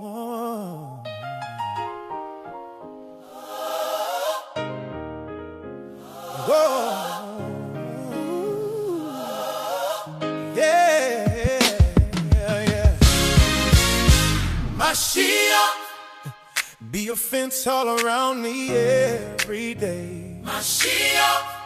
Oh. Whoa. Yeah, yeah. Mashiyach, be a fence all around me every day. Mashiyach,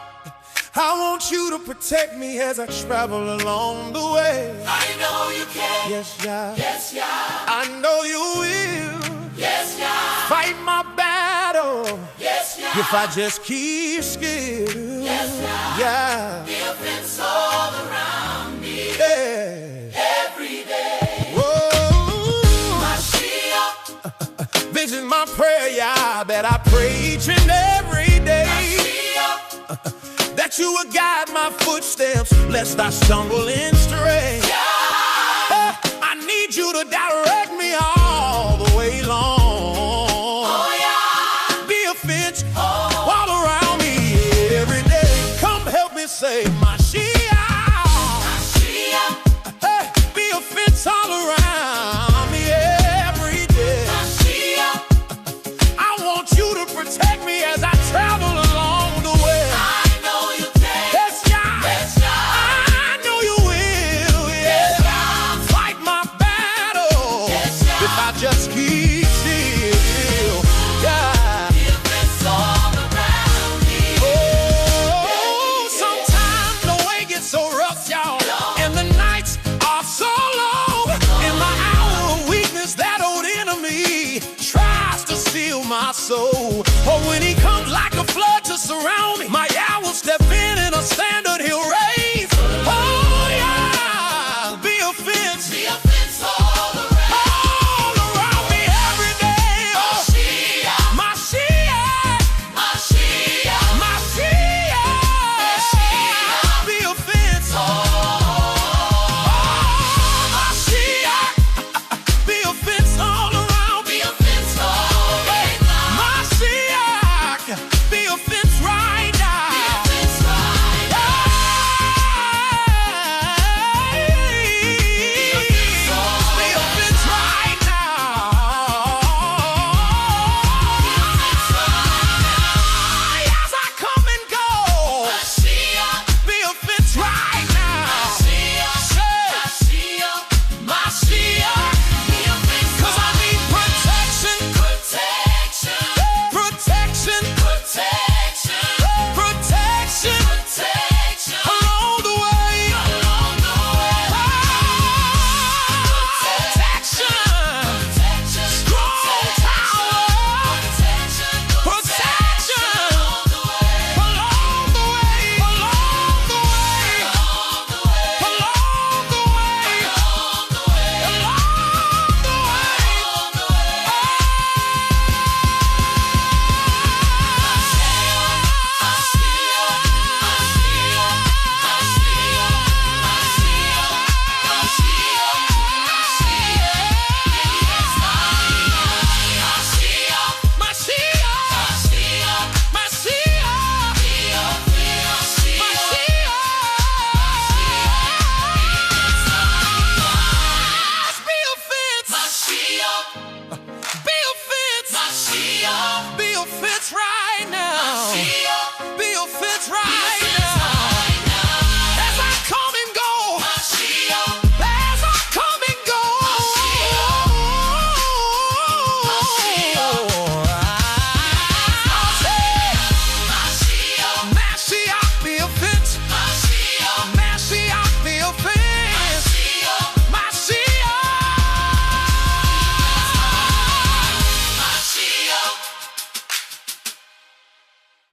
I want you to protect me as I travel along the way. I know you can. Yes, Yah. Yes, Yah. I know you will. Yes, Yah. Fight my battle. Yes, Yah. If I just keep still. Yes, Yah. Yeah. Be a fence all around me. Yeah. Every day. Whoa. Mashiyach. This is my prayer, Yah, that I pray each and every day. Mashiyach. That you would guide my footsteps, lest I stumble and stray. Yeah. I need you to direct me all the way long. Oh, yeah. Be a fence all around me every day. Come help me say Mashiyach. Mashiyach. Hey, be a fence all around me every day. Mashiyach. I want you to protect me as I travel along the way. Just keep still, yeah. Be a fence all around me. Oh, sometimes the way gets so rough, y'all, and the nights are so long. In my hour of weakness, that old enemy tries to steal my soul. But when he comes like a flood to surround me, my Yah will step in and a standard he'll raise. Oh, yeah, be a fence. Be a